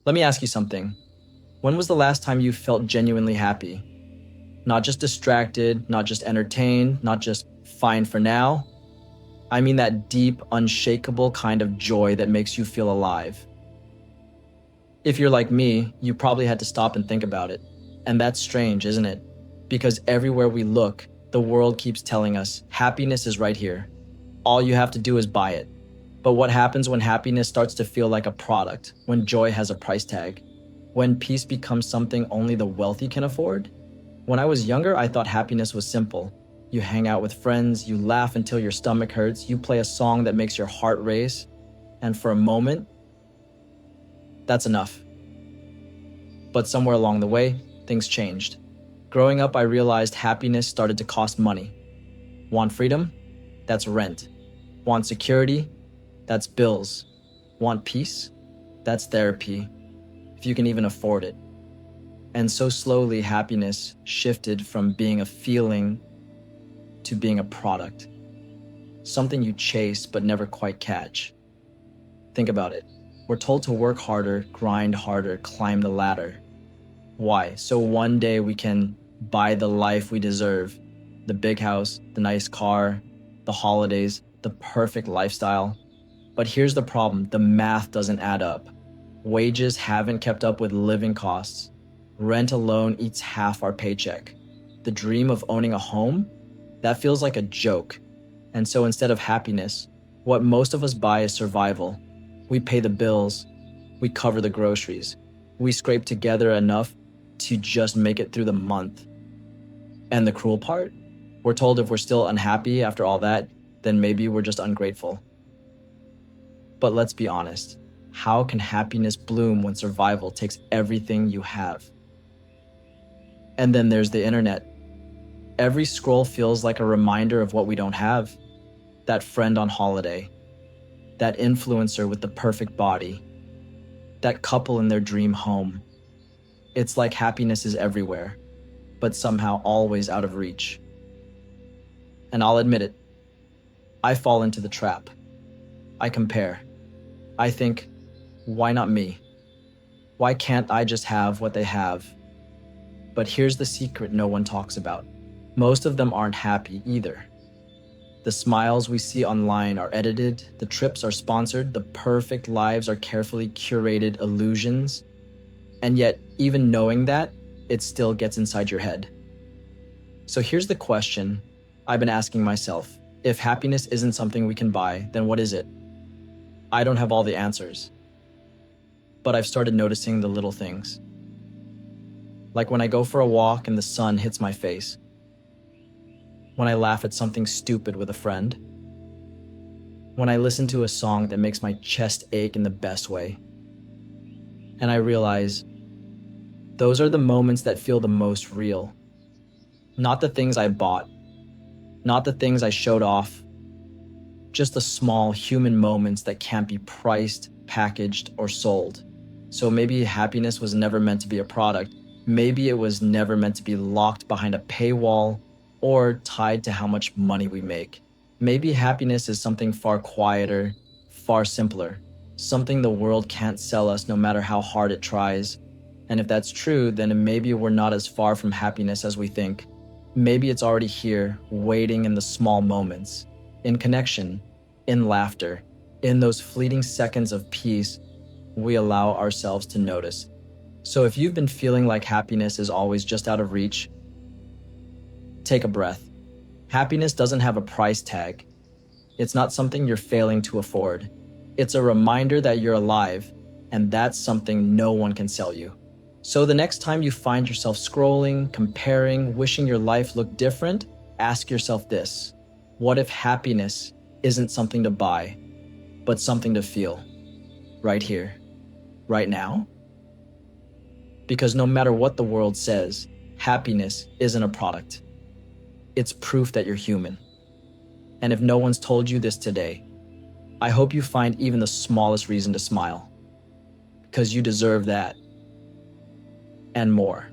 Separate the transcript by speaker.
Speaker 1: Let me ask you something. When was the last time you felt genuinely happy? Not just distracted, not just entertained, not just fine for now. I mean that deep, unshakable kind of joy that makes you feel alive. If you're like me, you probably had to stop and think about it. And that's strange, isn't it? Because everywhere we look, the world keeps telling us happiness is right here. All you have to do is buy it. But what happens when happiness starts to feel like a product, when joy has a price tag, when peace becomes something only the wealthy can afford? When I was younger, I thought happiness was simple. You hang out with friends, you laugh until your stomach hurts, you play a song that makes your heart race, and for a moment, that's enough. But somewhere along the way, things changed. Growing up, I realized happiness started to cost money. Want freedom? That's rent. Want security? That's bills. Want peace? That's therapy, if you can even afford it. And so slowly, happiness shifted from being a feeling to being a product. Something you chase but never quite catch. Think about it. We're told to work harder, grind harder, climb the ladder. Why? So one day we can buy the life we deserve. The big house, the nice car, the holidays, the perfect lifestyle. But here's the problem, the math doesn't add up. Wages haven't kept up with living costs. Rent alone eats half our paycheck. The dream of owning a home? That feels like a joke. And so instead of happiness, what most of us buy is survival. We pay the bills, we cover the groceries, we scrape together enough to just make it through the month. And the cruel part? We're told if we're still unhappy after all that, then maybe we're just ungrateful. But let's be honest, how can happiness bloom when survival takes everything you have? And then there's the internet. Every scroll feels like a reminder of what we don't have. That friend on holiday, that influencer with the perfect body, that couple in their dream home. It's like happiness is everywhere, but somehow always out of reach. And I'll admit it, I fall into the trap. I compare. I think, why not me? Why can't I just have what they have? But here's the secret no one talks about. Most of them aren't happy either. The smiles we see online are edited, the trips are sponsored, the perfect lives are carefully curated illusions. And yet, even knowing that, it still gets inside your head. So here's the question I've been asking myself. If happiness isn't something we can buy, then what is it? I don't have all the answers. But I've started noticing the little things. Like when I go for a walk and the sun hits my face. When I laugh at something stupid with a friend. When I listen to a song that makes my chest ache in the best way. And I realize those are the moments that feel the most real. Not the things I bought. Not the things I showed off. Just the small human moments that can't be priced, packaged, or sold. So maybe happiness was never meant to be a product. Maybe it was never meant to be locked behind a paywall or tied to how much money we make. Maybe happiness is something far quieter, far simpler, something the world can't sell us no matter how hard it tries. And if that's true, then maybe we're not as far from happiness as we think. Maybe it's already here, waiting in the small moments, in connection, in laughter, in those fleeting seconds of peace we allow ourselves to notice. So if you've been feeling like happiness is always just out of reach, take a breath. Happiness doesn't have a price tag. It's not something you're failing to afford. It's a reminder that you're alive, and that's something no one can sell you. So the next time you find yourself scrolling, comparing, wishing your life looked different, ask yourself this: what if happiness isn't something to buy, but something to feel? Right here, right now? Because no matter what the world says, happiness isn't a product. It's proof that you're human. And if no one's told you this today, I hope you find even the smallest reason to smile. Because you deserve that. And more.